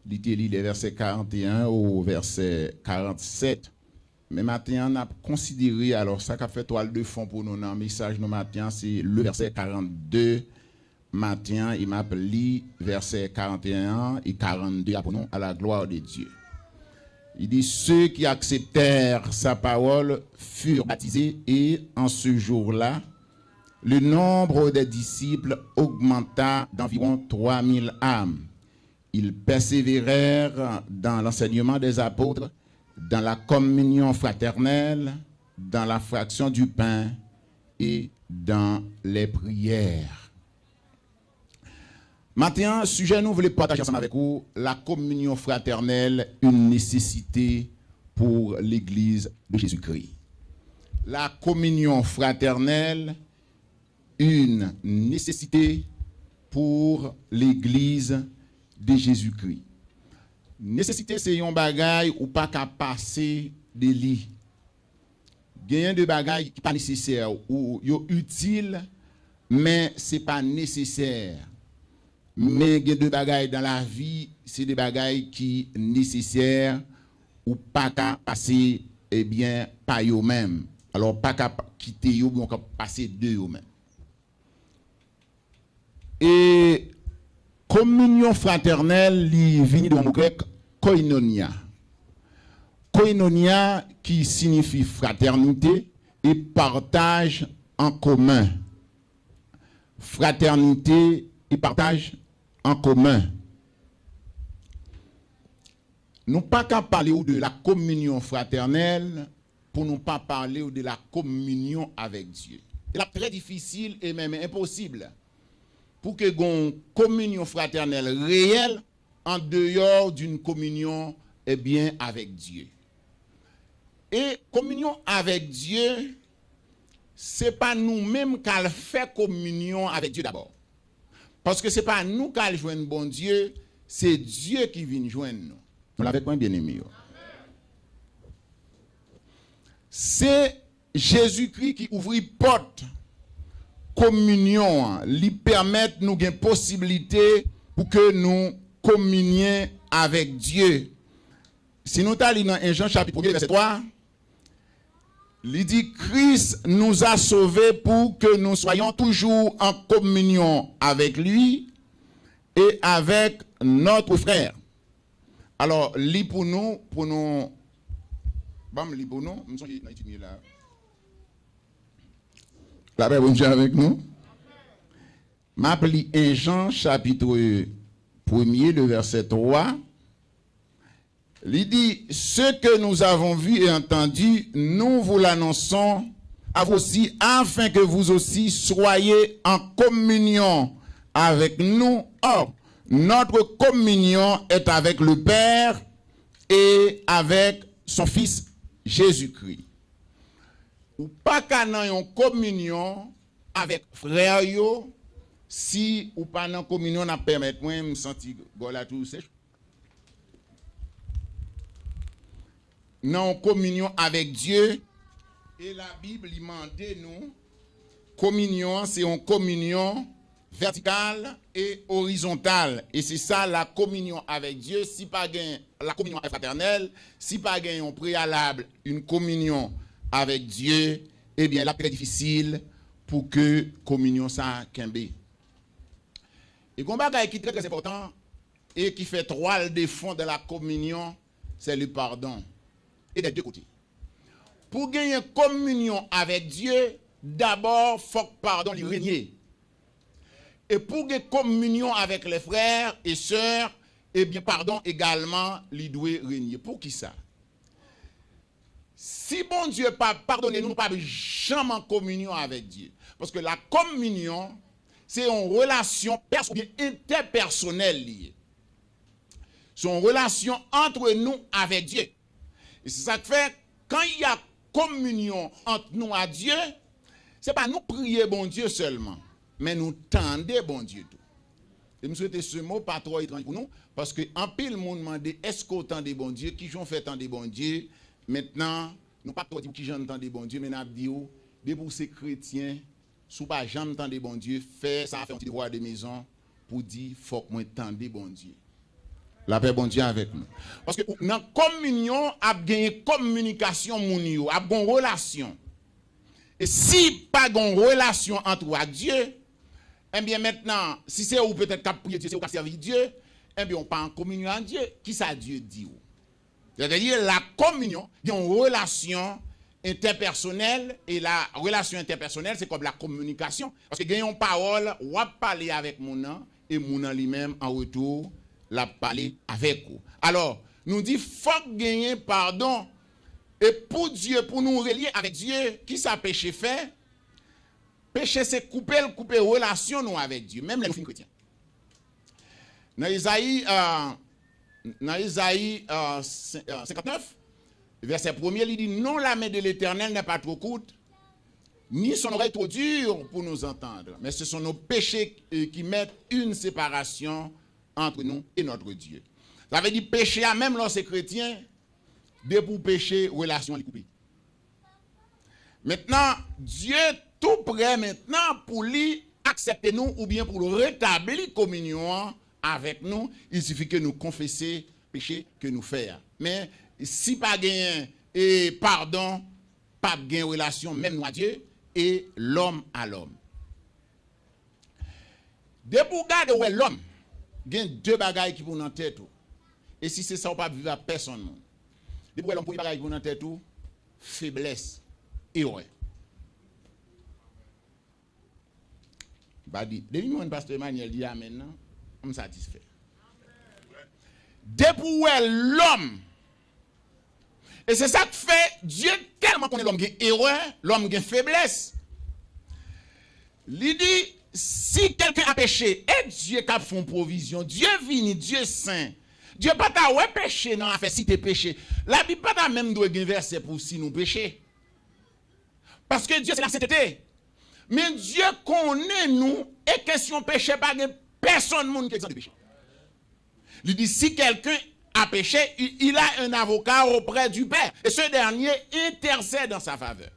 littéralement les versets 41 au verset 47. Mais maintenant, on a considéré, alors ça qu'a fait toile de fond pour nous dans le message nous matin, c'est le verset 42. Matin, il m'a lu verset 41 et 42 pour nous à la gloire de Dieu. Il dit, ceux qui acceptèrent sa parole furent baptisés et en ce jour-là, le nombre des disciples augmenta d'environ 3000 âmes. Ils persévérèrent dans l'enseignement des apôtres, dans la communion fraternelle, dans la fraction du pain et dans les prières. Maintenant, sujet nous voulons partager ensemble avec vous, la communion fraternelle, une nécessité pour l'Église de Jésus-Christ. La communion fraternelle, une nécessité pour l'Église de Jésus-Christ. Nécessité, c'est un bagage ou pas qu'à passer des lits. Il y a des bagages qui ne sont pas nécessaires ou utiles, mais ce n'est pas nécessaire. Mais il y a des bagages dans la vie, c'est des bagages qui sont nécessaires ou pas qu'à passer, eh bien, pas eux-mêmes. Alors, pas qu'à quitter eux, mais qu'à passer de eux-mêmes. Et communion fraternelle, il vient dans le grec koinonia. Koinonia qui signifie fraternité et partage en commun. Fraternité et partage en commun. Nous pas qu'à parler de la communion fraternelle pour ne pas parler de la communion avec Dieu. C'est très difficile et même impossible pour que une communion fraternelle réelle en dehors d'une communion avec Dieu. Et communion avec Dieu, ce n'est pas nous-mêmes qui fait communion avec Dieu d'abord. Parce que ce n'est pas nous qui joignons bon Dieu, c'est Dieu qui vient joindre nous. Vous l'avez pas bien aimé. C'est Jésus-Christ qui ouvre porte communion, lui permettre nous une possibilité pour que nous communions avec Dieu. Si nous allons dans 1 Jean chapitre 1 verset 3, il dit Christ nous a sauvés pour que nous soyons toujours en communion avec lui et avec notre frère. Alors, lis pour nous, lis pour nous, nous sommes là. La paix, bon Dieu avec nous. M'appelle 1 Jean, chapitre 1er, le verset 3. Il dit, ce que nous avons vu et entendu, nous vous l'annonçons à vous aussi, afin que vous aussi soyez en communion avec nous. Or, notre communion est avec le Père et avec son Fils Jésus-Christ. Ou pas qu'à une communion avec frère yo, si ou pas dans communion n'a permettre moi me sentir gola tout sèche. Non communion avec Dieu et la Bible lui demande nous communion c'est une communion verticale et horizontale et c'est ça la communion avec Dieu si pas gain la communion fraternelle si pas gain un préalable une communion avec Dieu, eh bien, là, très difficile pour que communion ça kembe. Et un bagage qui est très, très important et qui fait trois des fonds de la communion, c'est le pardon. Et des deux côtés. Pour gagner communion avec Dieu, d'abord, il faut que pardon lui règne. Et pour gagner communion avec les frères et sœurs, eh bien, pardon également lui doit régner. Pour qui ça? Si bon Dieu pas pardonné, nous ne pas jamais en communion avec Dieu. Parce que la communion, c'est une relation interpersonnelle liée. C'est une relation entre nous avec Dieu. Et c'est ça que fait, quand il y a communion entre nous et Dieu, ce n'est pas nous prier bon Dieu seulement, mais nous tendre bon Dieu tout. Et je souhaite ce mot pas trop étrange pour nous, parce que en pile monde demande est-ce qu'on tend des bon Dieu, qui j'ont fait tant des bon Dieu. Maintenant, nous pas trop dire qui j'entends des bon Dieu, mais nous disons, pour ces chrétiens, sous pas jamais entendre bon Dieu, faire ça fait un petit devoir de maison pour dire faut que moi tende bon Dieu. La paix bon Dieu avec nous. Parce que dans la communion, a gagné communication moun yo, a une relation. Et si pas une relation entre toi et Dieu, eh bien maintenant, si c'est ou peut-être qu'à prier Dieu, c'est ou qu'à servir Dieu, eh bien on pas en communion avec Dieu, qui ça Dieu dit? C'est-à-dire la communion, il y a une relation interpersonnelle, et la relation interpersonnelle, c'est comme la communication. Parce que il y a une parole, ou va parler avec mon nom, et mon nom lui-même, en retour, la parler avec vous. Alors, nous dit, faut gagner pardon. Et pour Dieu, pour nous relier avec Dieu, qui ça péché fait? Péché, c'est couper relation nous avec Dieu, même les chrétiens. Dans Isaïe 59, verset 1er, il dit, non, la main de l'Éternel n'est pas trop courte, ni son oreille trop dure pour nous entendre, mais ce sont nos péchés qui mettent une séparation entre nous et notre Dieu. Ça veut dire péché, même lorsque chrétien, de pour pécher, relation est coupée. Maintenant, Dieu tout prêt maintenant pour lui accepter nous ou bien pour rétablir communion avec nous. Il suffit que nous confessions péché que nous faisons. Mais si pas gain et pardon, pas gain relation même nous à Dieu et l'homme à l'homme. De pour garder ouais l'homme, il y a deux bagailles qui vont dans tête. Et si c'est ça, on ne peut pas vivre à personne. De pour l'homme pour bagailles qui vont dans tête, faiblesse et ouais. Depuis mon pasteur Emmanuel dit amen, on me satisfait. Depuis l'homme, et c'est ça que fait Dieu tellement qu'on est l'homme qui est erreur, l'homme qui a faiblesse. Il dit, si quelqu'un a péché, et Dieu qui a fait une provision, Dieu vini, Dieu saint, Dieu pas ta ouais péché, non, a fait si tu péché. La Bible pas ta même doit verset pour si nous péché. Parce que Dieu c'est la sainteté. Mais Dieu connaît nous, et question péché, pas de personne monde qui est exempt de péché. Il dit, si quelqu'un a péché, il a un avocat auprès du Père. Et ce dernier intercède en sa faveur.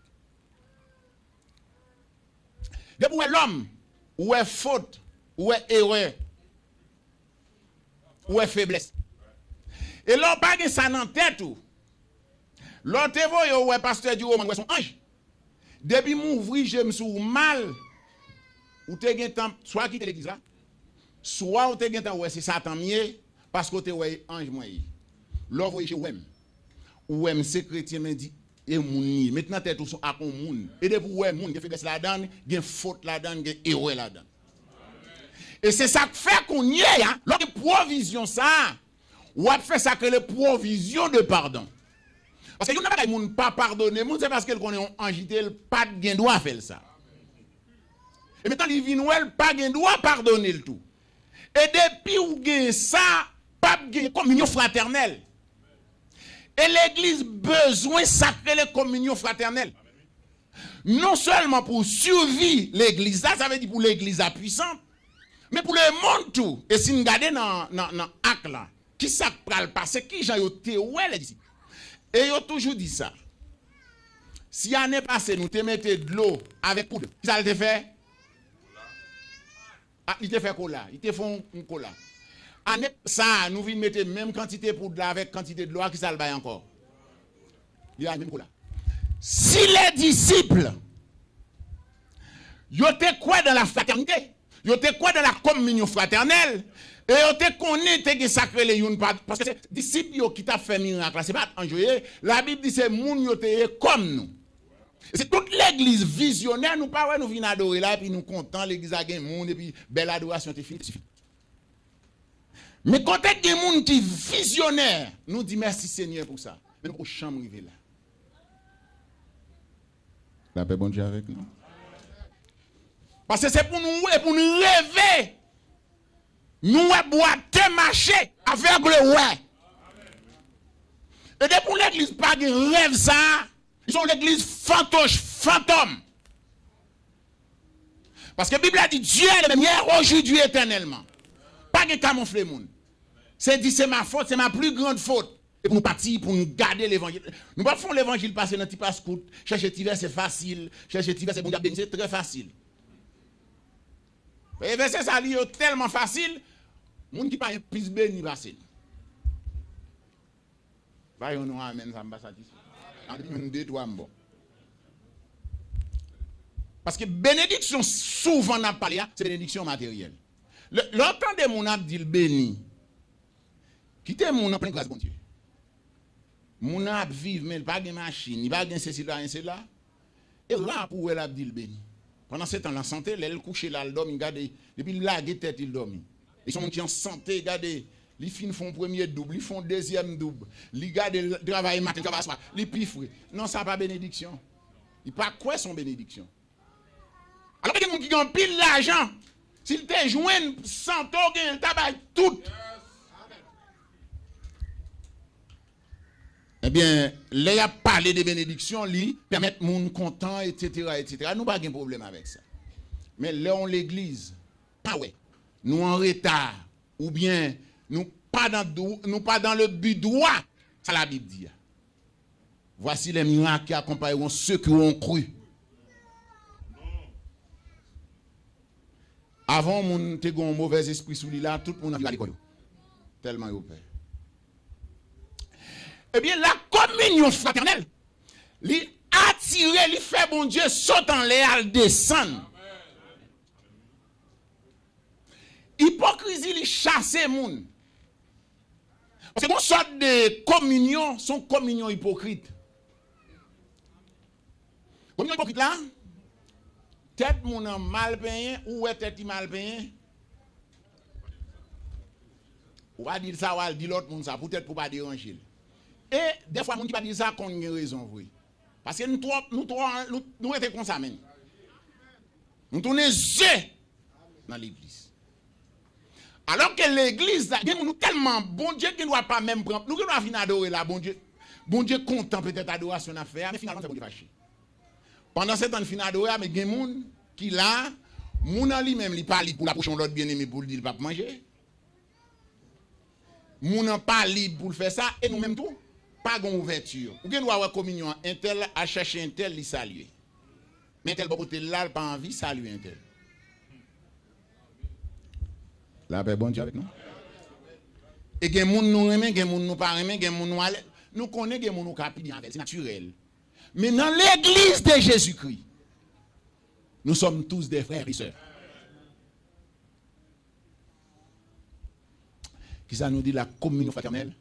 Depuis l'homme, où est faute, où est erreur, où est faiblesse. Et l'homme pas de ça dans la tête. L'autre voyez, où est pasteur du roman, où est son ange. Depuis m'ouvrir, je me suis mal. Ou te gen temps, soit quitter l'église là, soit ou te gen temps, ouais, c'est Satan mieux, parce que tu es ange moi. L'autre voyez, ouais, c'est chrétien, mais dit, et mouni. Maintenant, tu es tout à ton moun. Et depuis, ouais, moun, qui fait là-dedans, qui a faute là-dedans, qui a erreur là-dedans. Et c'est ça que fait qu'on y est, hein, lors de provision ça, ou a fait ça que les provisions de pardon. Parce que vous n'avez pas pardonné, c'est parce que qu'on est angité, pas de droit à faire ça. Et maintenant, il vient pas de droit à pardonner le tout. Et depuis vous avez ça, pas de communion fraternelle. Et l'église besoin sacrer les communions fraternelles. Non seulement pour survivre l'église, ça veut dire pour l'église puissante, mais pour le monde tout. Et si nous regardons dans l'acte là, qui ça va le passer, qui j'en ai ouais les disciples. Et ils ont toujours dit ça. Si l'année passée, nous te mettons de l'eau avec poudre, qui ça te fait? Ah, il te fait cola. Il te fait un cola. Année ça, nous venons mettre même quantité de poudre avec quantité de l'eau, qui ça le baille encore? Il y a le même cola. Si les disciples, ils étaient quoi dans la fraternité? Ils étaient quoi dans la communion fraternelle? Et on te connaît que sacré les yon parce que c'est disciples qui t'a fait miracle, c'est pas enjoyer. La Bible dit c'est moun yo te comme nous. C'est toute l'église visionnaire nous pas nous venons adorer là et puis nous content l'église a gain monde et puis belle adoration c'est fini. Mais quand il y a des gens qui visionnaire, nous dit merci Seigneur pour ça. Mais pour chambre river là. La paix bon Dieu avec nous. Parce que c'est pour nous rêver. Nous boiter marcher avec le ouais. Et depuis l'église pas de rêve ça, ils sont l'église fantôme. Parce que la Bible a dit Dieu est le même hier, aujourd'hui éternellement. Pas de camoufler monde. C'est dit c'est ma faute, c'est ma plus grande faute. Et pour nous partir, pour nous garder l'évangile. Nous ne faisons pas l'évangile passer dans petit passe-coute. Chercher tivers c'est facile. Chercher tivers c'est bon c'est très facile. Et verset ça est tellement facile. Moun qui pas plus béni passer. Pas yon non amen, ça m'a satisfait. En deux, trois, bon. Parce que bénédiction, souvent, on a parlé, c'est bénédiction matérielle. L'entend de mon ap dit le béni. Quittez mon ap plein grâce, bon Dieu. Mon ap vive, mais il pas de machine, il pas de ceci là, c'est là. Et là, pour elle ap dit le béni. Pendant ce temps, la santé, elle couche là, elle dort, il garde, depuis la tête, il dort. Ils sont en santé, regardez. Les filles font premier double, ils font deuxième double. Ils gardent le travail matin, travail soir, les pifres. Non, ça pas bénédiction. Il pas quoi son bénédiction. Alors que les gens qui ont pile l'argent, s'ils te joignent 100 euros, ils tabac tout. Eh bien, les a parlé de bénédiction, lui, permettre moun content, etc., etc. Nous pas de problème avec ça. Mais là, on l'église, pas ouais. Nous en retard, ou bien nous pas dans le but droit, ça la Bible dit. Voici les miracles qui accompagneront ceux qui ont cru. Avant, mon te gon mauvais esprit sous lui là, tout le monde a vu à l'école. Tellement il peur. Eh bien, la communion fraternelle, lui attirer, lui fait bon Dieu saute en l'air, descend. Hypocrisie, lui chasse les gens. Parce que une sorte de communion, son communion hypocrite. Communion hypocrite là, tête mon mal payé ou est tête mal payé. Ou va dire ça ou va dire l'autre monde ça, peut-être pour pas déranger. Et des fois, on ne pas dire ça qu'on a raison. Oui. Parce que nous étions comme ça même. Nous tournons dans l'église. Alors que l'église, nous tellement bon Dieu qui ne doit pas même prendre. Nous ne doit pas adorer là, bon Dieu. Bon Dieu content peut-être adoration à faire, mais finalement, c'est bon Dieu fâché. Pendant ce temps, fin adorer, mais il y a des gens qui là, moun en lui-même, il parle pour la prochaine l'autre bien-aimé pour le dire, il ne va pas manger. Moun en parle pour faire ça, et nous-mêmes tout. Pas d'ouverture. Ou bien nous avons communion, un tel a cherché un tel, il salue. Mais un tel côté là, il pas envie, saluer un tel. La paix, bon Dieu avec nous. Et il y a des gens nous remet, il y a des gens nous pas remet, il y a des gens nous allait. Nous connaissons des gens nous capillent avec, c'est naturel. Mais dans l'église de Jésus-Christ, nous sommes tous des frères et sœurs. Qui ça nous dit la communion fraternelle?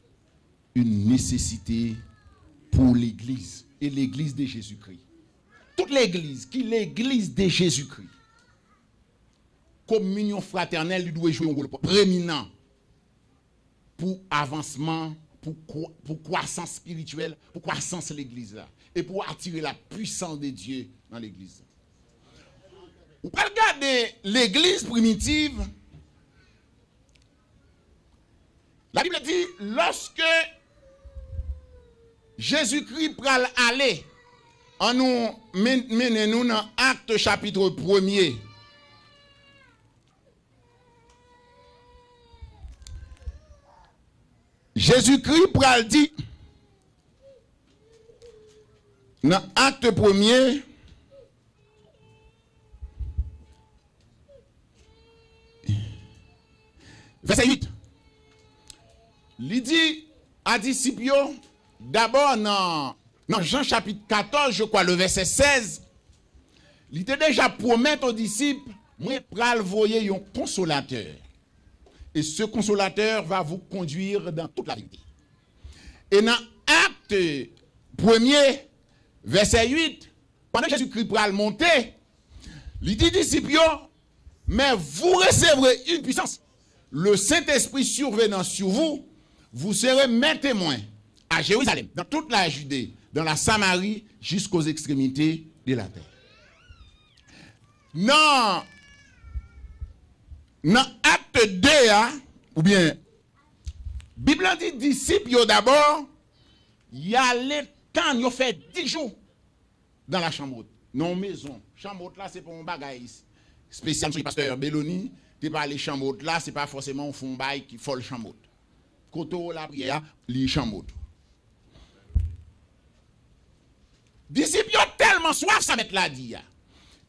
Une nécessité pour l'église et l'église de Jésus-Christ. Toute l'église, qui est l'église de Jésus-Christ. Communion fraternelle, il doit jouer un rôle prééminent pour avancement, pour croissance spirituelle, pour croissance de l'église là, et pour attirer la puissance de Dieu dans l'église. Vous pouvez regarder l'église primitive. La Bible dit, lorsque Jésus-Christ pral aller, en nous menez-nous dans Acte chapitre 1er. Jésus-Christ pral dit, dans Acte 1er, verset 8. Il dit à disciples, d'abord dans Jean chapitre 14, je crois, le verset 16, il était déjà promis aux disciples, moi, pral voyer un consolateur. Et ce consolateur va vous conduire dans toute la vérité. Et dans Acte 1er, verset 8, pendant que Jésus-Christ pral monter, il dit disciples, mais vous recevrez une puissance. Le Saint-Esprit survenant sur vous, vous serez mes témoins à Jérusalem, dans toute la Judée, dans la Samarie, jusqu'aux extrémités de la terre. Dans Acte 2, ou bien, Bible dit disciples d'abord, il y a le temps, il fait 10 jours dans la chambre haute, non maison. Chambre haute là, c'est pour un bagage spécial. Sur le pasteur Belloni, tu pas les chambres hautes là, c'est pas forcément un fond bail qui folle chambre haute. Koto la prière, les chambres hautes. Disciples ont tellement soif, ça met la dit.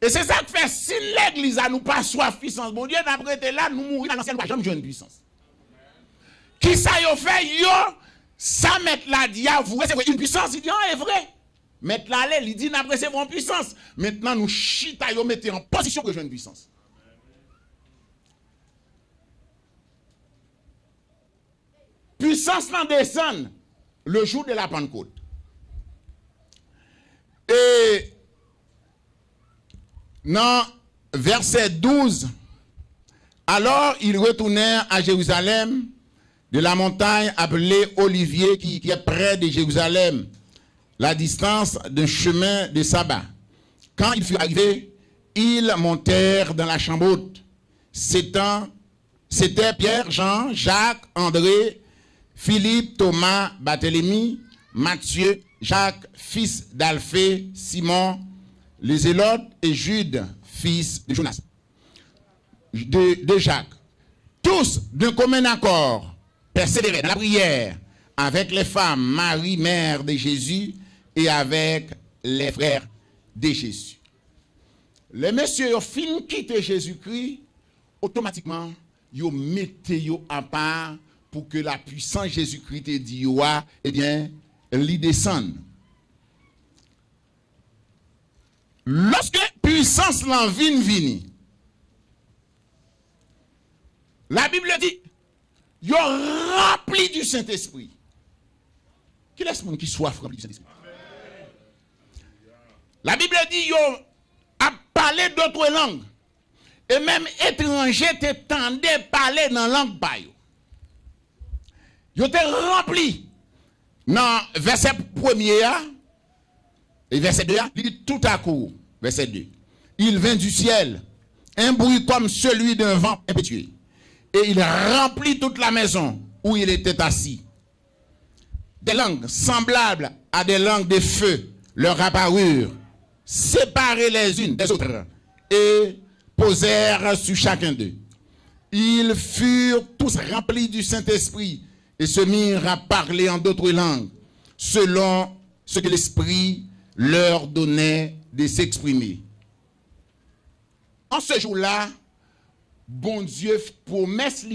Et c'est ça qui fait, si l'église a nous pas soif puissance, bon Dieu, d'après là, nous mourir dans l'ancienne, nous jamais jouer une puissance. Qui ça y fait, yo, Ça, mettre la dit, vous recevez une puissance, il dit, ah, est vrai. Mettre la il dit, nous recevons une puissance. Maintenant, nous chitaillons, mettez en position que j'ai une puissance. Puissance n'en descend le jour de la Pentecôte. Et dans verset 12, alors ils retournèrent à Jérusalem de la montagne appelée Olivier qui est près de Jérusalem, la distance d'un chemin de sabbat. Quand ils furent arrivés, ils montèrent dans la chambre haute. C'était Pierre, Jean, Jacques, André, Philippe, Thomas, Barthélemy, Matthieu, Jacques, fils d'Alphée, Simon, les Zélotes et Jude, fils de Jonas, de Jacques. Tous d'un commun accord persévéraient dans la prière avec les femmes, Marie, mère de Jésus, et avec les frères de Jésus. Les messieurs ont fini de quitter Jésus-Christ, automatiquement, ils mettent à part pour que la puissance Jésus-Christ te dit, eh bien, elle descende. Lorsque puissance l'envie vini, la Bible dit, ils ont rempli du Saint-Esprit. Qui est-ce qui soif rempli du Saint-Esprit? La Bible dit, ils ont parlé d'autres langues. Et même étrangers te tendaient parler dans la langue par eux. Ils étaient remplis. Dans verset 1er et verset 2, il dit tout à coup, verset 2. Il vint du ciel, un bruit comme celui d'un vent impétueux. Et il remplit toute la maison où il était assis. Des langues semblables à des langues de feu leur apparurent, séparées les unes des autres, et posèrent sur chacun d'eux. Ils furent tous remplis du Saint-Esprit et se mirent à parler en d'autres langues, selon ce que l'Esprit leur donnait de s'exprimer. En ce jour-là, bon Dieu, promesse,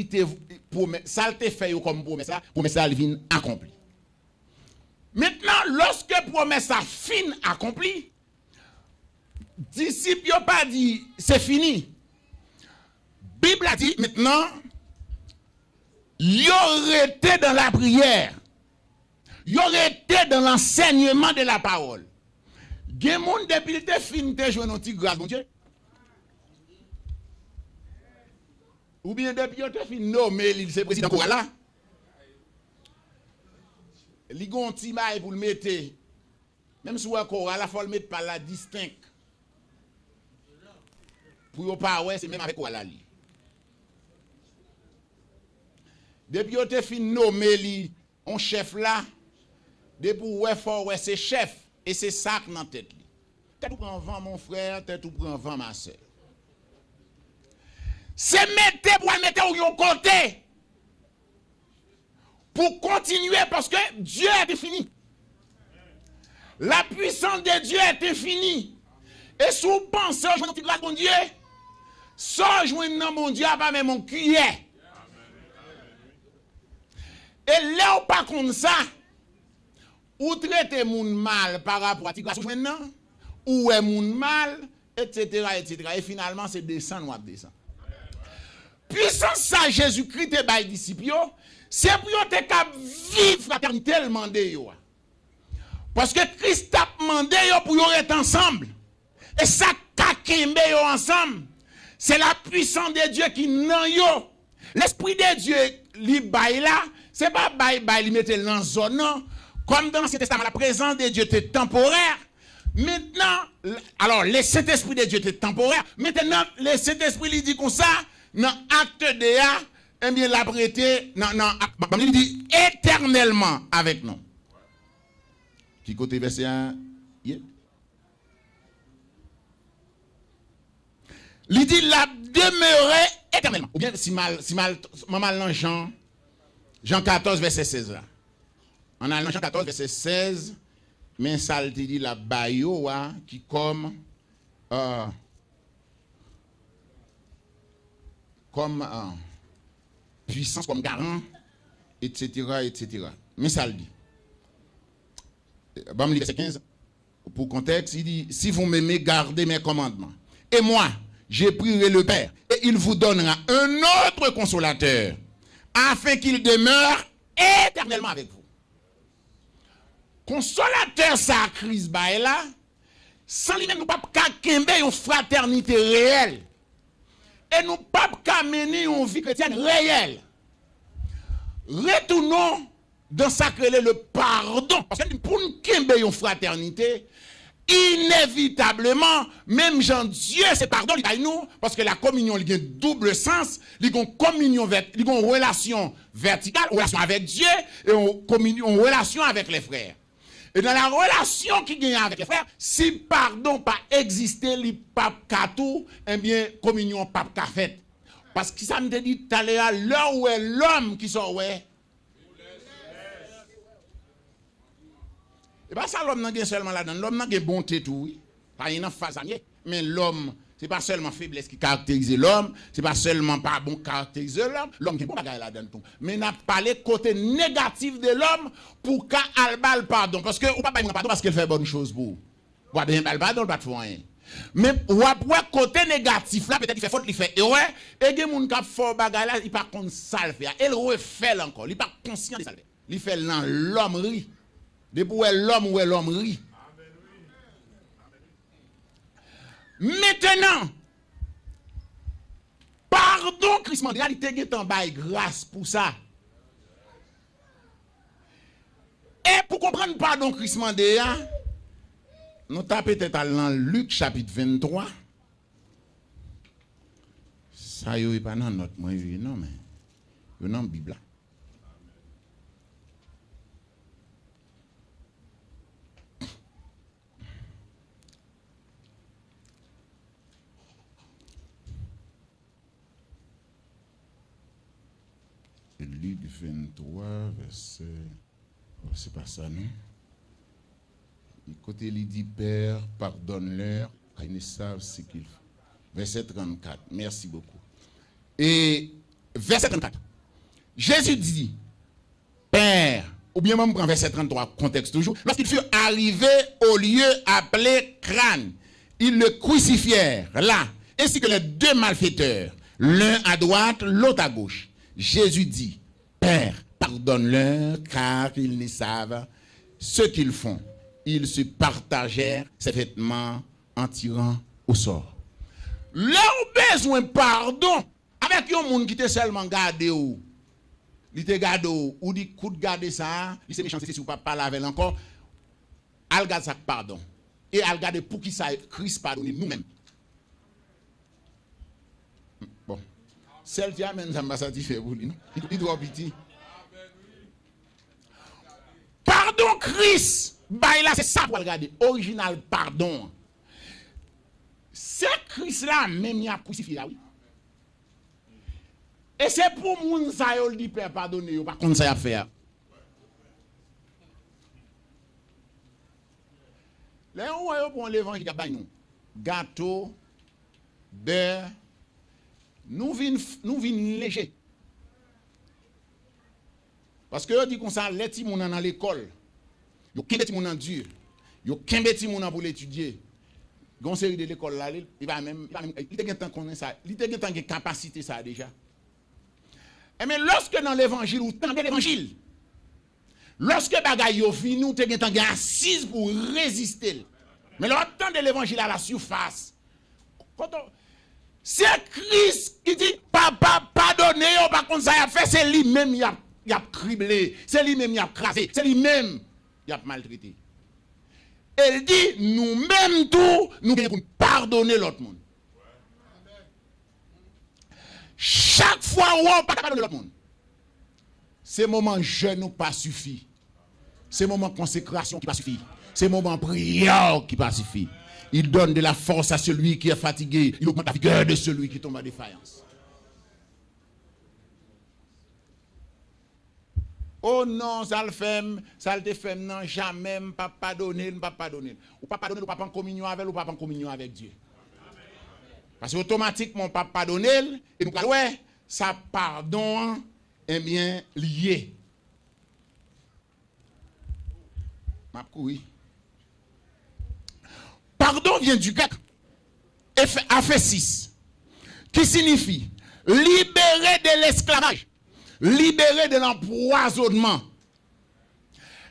ça te fait comme promesse, ça vient accomplie. Maintenant, lorsque promesse a fin accomplie, disciples n'ont pas dit c'est fini. Bible a dit maintenant, ils auraient été dans la prière, ils auraient été dans l'enseignement de la parole. Il y a des gens depuis que fin de jouer notre grâce, mon Dieu. Ou bien depuis que tu fin nommé le président Koala. Il y a un petit bail pour le mettre. Même si encore il faut le mettre par la distinct. Pour ne pas ouais, c'est même avec Koala. Depuis que tu fin nommé un chef là, depuis ouais fort ouais c'est chef et c'est ça dans la tête. T'es tout prend vent mon frère, t'es tout prend vent ma soeur. C'est mettre pour mettre au yon côté. Pour continuer parce que Dieu est infini. La puissance de Dieu est infinie. Et si vous pensez au joindre grâce mon Dieu, sans joindre mon Dieu, pas même mon cuillère. Et là ou pas comme ça, ou traitez mon mal par rapport à ti grâce maintenant, ou est mon mal, etc., etc. Et finalement, c'est descendre ou à descendre. Puissance ça, Jésus-Christ te bail disciples, c'est pour te cap vivre fraternellement de yo. Parce que Christ a demandé pour yo être ensemble. Et ça kakembe yo ensemble. C'est la puissance de Dieu qui nan yo. L'esprit de Dieu li bail là, c'est pas bail li mettre dans zone non. Comme dans l'Ancien Testament, la présence de Dieu était temporaire. Maintenant, alors le Saint-Esprit de Dieu était temporaire. Maintenant, le Saint-Esprit lui dit comme ça, dans acte de A, eh bien, l'a prêté, il dit éternellement avec nous. Qui côté verset 1? Yeah. Il dit la demeurer éternellement. Ou bien, si mal dans Jean 14, verset 16 là. On a Jean 14, verset 16, mais ça te dit la bayo qui comme puissance, comme garant, etc., etc. Mais ça le dit. Bon, verset 15. Pour contexte, il dit, si vous m'aimez, gardez mes commandements. Et moi, je prierai le Père, et il vous donnera un autre consolateur, afin qu'il demeure éternellement avec vous. Consolateur, ça, Christ, là, sans lui-même, nous ne pouvons pas mener une fraternité réelle. Et nous ne pouvons pas mener une vie chrétienne réelle. Retournons dans ça que le pardon. Parce que pour nous mener une fraternité, inévitablement, même Jean-Dieu, c'est pardon, il a nous, parce que la communion, il a un double sens, il y a une communion, il y a une relation verticale, une relation avec Dieu, et une relation avec les frères. Et dans la relation qu'il y a avec les frères, si pardon pas existé, il pas tout, eh bien, communion pas fait. Parce que ça me dit tout à l'heure, là où est l'homme qui sort, ouais. Et bien ça, l'homme n'a seulement là-dedans. L'homme n'a pas bonté tout, oui. Pas une phase, mais l'homme, c'est pas seulement faiblesse qui caractérise l'homme, c'est pas seulement pas bon caractérise l'homme, l'homme qui est bon là-dedans tout. Mais n'a parlé côté négatif de l'homme pour qu'à albal pardon. Parce que, ou pas pardon parce qu'il fait bonne chose pour vous. Ou bien pardon, pas de rien. Mais ou après côté négatif là, peut-être il fait faute, il fait erreur, et il y a des gens qui font bagay là, il pas contre ça le fait. Il refait encore, il pas conscient de ça. Il fait l'homme rit. Depuis l'homme ou l'homme rit. Maintenant, pardon, Christ m'a dit, il était en bail grâce pour ça. Et pour comprendre pardon, Christ m'a dit, nous tapons peut-être dans Luc chapitre 23. Ça, il n'est pas dans notre moyen, non, mais il est dans la Bible. Luc 23, verset. Oh, c'est pas ça, non? Côté, il dit Père, pardonne-leur, car ils ne savent ce qu'ils font. Verset 34. Merci beaucoup. Et verset 34. Jésus dit Père, ou bien même prend verset 33, contexte toujours. Lorsqu'ils furent arrivés au lieu appelé Crâne, ils le crucifièrent là, ainsi que les deux malfaiteurs, l'un à droite, l'autre à gauche. Jésus dit, Père, pardonne-leur, car ils ne savent ce qu'ils font. Ils se partagèrent ses vêtements en tirant au sort. Leur besoin de pardon, avec un monde qui était seulement gardé ou, il était gardé ou dit, coup de garder ça, il s'est méchant, si vous ne pas parler avec encore, al garde ça pardon. Et al garde pour qui ça, Christ pardonne nous-mêmes. Bon. Celle qui amène ça m'a satisfait pour lui, non? Il doit petit. Pardon Christ, bah là c'est ça pour regarder. Original pardon. C'est Christ là même il a crucifié là, oui. Et c'est pour moun ça yo dit Père pardonner, pas comme ça y a faire. Là on voit pour l'évangile ba nous. Gâteau, beurre, nous vinn léger. Parce que on dit comme ça les petits moun dans l'école. Yo kembe ti moun en dur. Yo kembe ti moun pour l'étudier. Gon série de l'école là, il va même il te temps connaît ça, il te temps capacité ça déjà. Et mais lorsque dans l'évangile ou tendez l'évangile, lorsque bagay yo vini ou te temps assise pour résister. Mais l'autant de l'évangile à la surface. C'est Christ qui dit papa pardonnez, par contre ça a fait, c'est lui-même il a criblé, c'est lui-même il a crasé, c'est lui-même il a maltraité. Elle dit nous-mêmes tout, nous devons pardonner l'autre monde. Chaque fois où on pas pardonner l'autre monde, ces moments jeûne ou pas suffit. Ces moments consécration qui pas suffit. Ces moments prière qui pas suffit. Il donne de la force à celui qui est fatigué. Il augmente la vigueur de celui qui tombe en défaillance. Oh non, ça le fait, non, jamais, pas pardonner, pas pardonner. Ou pas pardonner, ou pas en communion avec, ou pas en communion avec Dieu. Parce que automatiquement, pas pardonner, et nous, ouais, ça pardon, est bien lié. Oui. Pardon vient du grec aphésis, qui signifie libérer de l'esclavage, libérer de l'empoisonnement.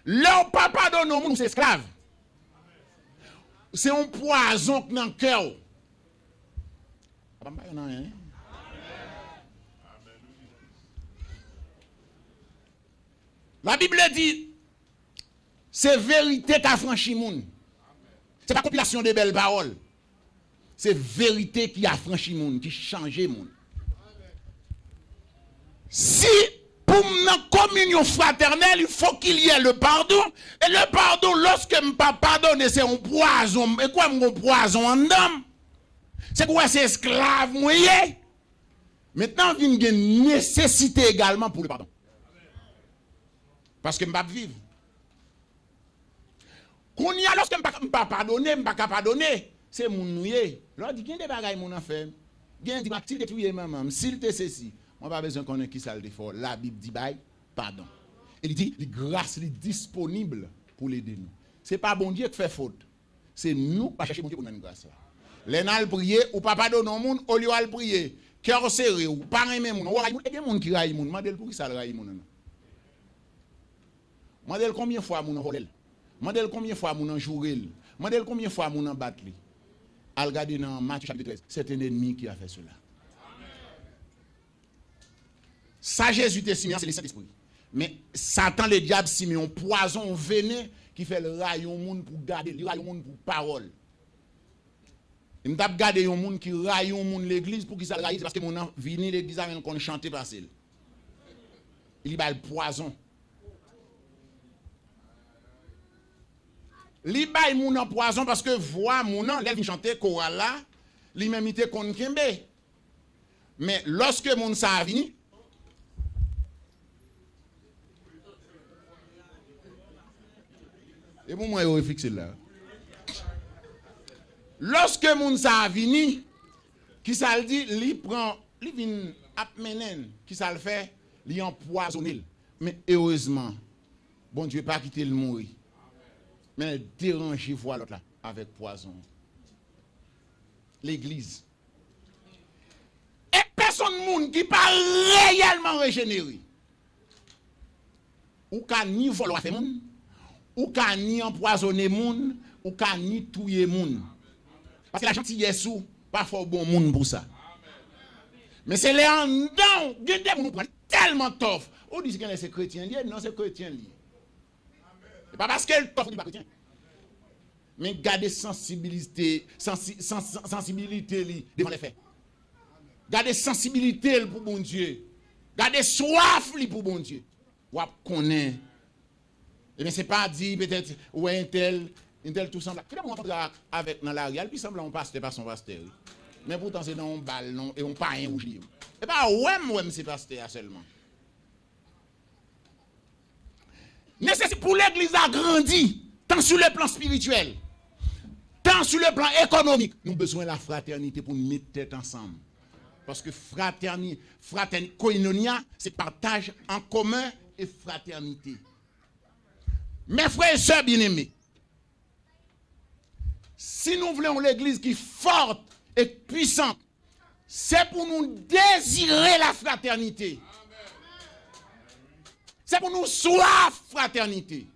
Leur papa donne au monde, c'est esclave. C'est un poison dans le cœur. La Bible dit, c'est vérité qui a franchi le monde. Ce n'est pas compilation de belles paroles. C'est vérité qui a franchi le monde, qui a changé le monde. Si pour une communion fraternelle, il faut qu'il y ait le pardon. Et le pardon, lorsque je ne pas pardonner, c'est un poison. Et quoi, un poison en homme? C'est quoi, c'est esclave, moyen? Maintenant, il y a une nécessité également pour le pardon. Parce que je ne peux pas vivre. Quand il y a, lorsque je ne peux pas pardonner, je ne peux pas pardonner, c'est mon noué. Lorsque il y a des bagailles, mon enfant, il y a des activités qui sont maman, s'il te ceci, on n'a pas besoin qu'on ait qui ça le défaut. La Bible dit, pardon. Il dit, la grâce est disponible pour l'aider nous. Ce n'est pas bon Dieu qui fait faute. C'est nous qui cherchons bon Dieu pour nous grâce. Les gens ont prié, ou pas pardonner au monde, au lieu de prier, cœur serré, ou pas aimer le monde. Il y a des gens qui raillent le monde. Demandez pour qui ça raille le monde. Demandez combien de fois mon volé. Demandez combien de fois mon joué. Demandez combien de fois mon battu. Al regarder dans Matthieu chapitre 13, c'est un ennemi qui a fait cela. Ça Jésus était Simeon, c'est le Saint-Esprit. Mais Satan, le diable, Simeon, poison, un venin qui fait le rayon monde pour garder, le rayon monde pour parole. Il m'a gardé un monde qui rayon monde l'église pour qu'il ça raille parce que mon vini l'église avec qu'on chanter passer. Il y a le poison. Li bay moun en poison parce que voix moun en lève chanter chorale là, li même ité kon kembe. Mais lorsque moun sa vini et pour moi yo fixé là. Lorsque moun sa vini qui ça le dit, li prend li vinn ap menen, qui ça le fait, li empoisonner. Mais heureusement, bon Dieu pas quitter le mourir. Mais déranger voix l'autre là avec poison. L'église. Et personne monde qui pas réellement régénéré. Ou ka ni voler fait monde, ou ka ni empoisonner monde, ou ka ni tuer monde. Parce que la gentillesse ou pas fort bon monde pour ça. Mais c'est les en dedans, des gens prennent tellement tough. On dit que c'est chrétien lié, non c'est chrétien lié. C'est pas parce qu'elle t'offre du pas chrétien. Mais gardez sensibilité, sensibilité devant les faits. Gardez sensibilité pour bon Dieu. Gardez soif pour bon Dieu. Ou connaît. Et bien c'est pas dit peut-être ouais un tel tout semble. Qui montre avec dans la réalité, puis semble un pasteur pas son pasteur. Mais pourtant c'est dans un bal non et on pas un rouge. Et pas ouais c'est pasteur seulement. Nécessaire pour l'église à grandir, tant sur le plan spirituel, tant sur le plan économique. Nous avons besoin de la fraternité pour nous mettre tête ensemble. Parce que fraternité, koinonia, c'est partage en commun et fraternité. Mes frères et sœurs bien-aimés, si nous voulons l'église qui est forte et puissante, c'est pour nous désirer la fraternité. C'est pour nous soif fraternité.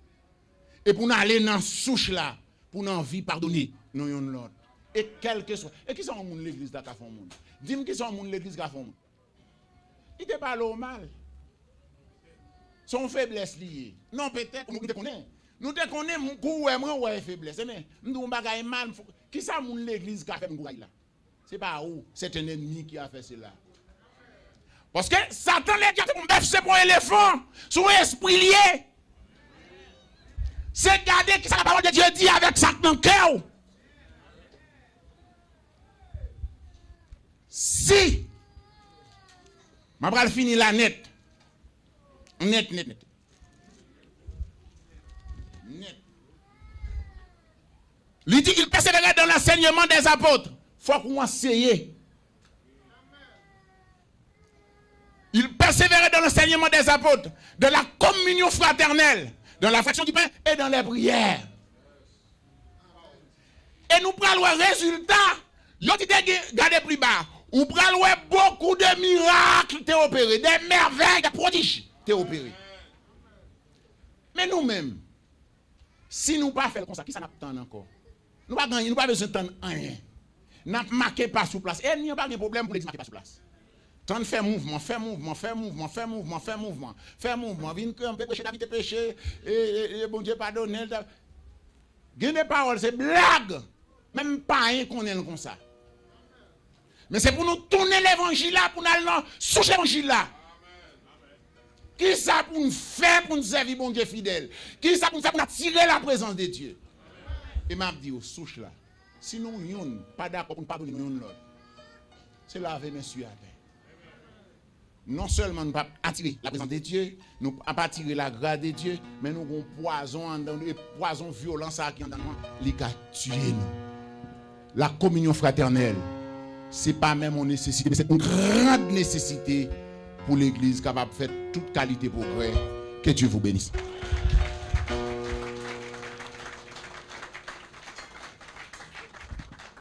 Et pour nous aller dans la souche là, pour nous envie pardonner, nous l'autre. Et quel que soit. Et qui sont l'église qui a fait monde? Dis-moi qui sont l'église qui a fait monde. Il ne pas au mal. Son faiblesse liée. Non, peut-être, nous te connaissons. Nous te connaissons, nous avons faiblesse. Nous avons mal. Qui sont l'église qui a fait monde là? Ce n'est pas où, c'est un ennemi qui a fait cela. Parce que Satan les dit que c'est pour un éléphant, son esprit lié. C'est garder qui la parole de Dieu dit avec ça dans le cœur. Si, ma bral fini la net. Net. Il dit qu'il persévérait dans l'enseignement des apôtres. Il faut qu'on essaye. Il persévérait dans l'enseignement des apôtres, de la communion fraternelle, dans la fraction du pain et dans les prières. Et nous prenons le résultat. Yo ti gardé plus bas. Ou prenons beaucoup de miracles t'es opéré, des merveilles, des prodiges t'es opéré. Mais nous-mêmes, si nous pas faire comme ça, qui ça n'a pas encore? Nous pas gagner, nous pas besoin de temps rien. N'a marqué pas sur place. Et il n'y a pas de problème pour les marquer pas sur place. Tant de faire mouvement, faire mouvement, faire mouvement, faire mouvement, faire mouvement, faire mouvement. Vine que on peut pécher, David péché et bon Dieu pardonne. Gain des paroles, c'est blague. Même pas rien qu'on est comme ça. Mais c'est pour nous tourner l'évangile là, pour nous aller sous l'évangile là. Qui ça pour nous faire pour nous servir bon Dieu fidèle? Qui ça pour nous faire pour attirer la présence de Dieu? Et m'a dit au souche là. Si nous yon pas d'accord pour ne pas donner l'autre. C'est laver messieurs à terre. Non seulement nous pas attirer la présence de Dieu, nous pas attirer la grâce de Dieu, mais nous avons poison en nous, poison violent ça qui en dedans, les gars tuer nous. La communion fraternelle, c'est pas même une nécessité, mais c'est une grande nécessité pour l'église capable de faire toute qualité de progrès. Que Dieu vous bénisse.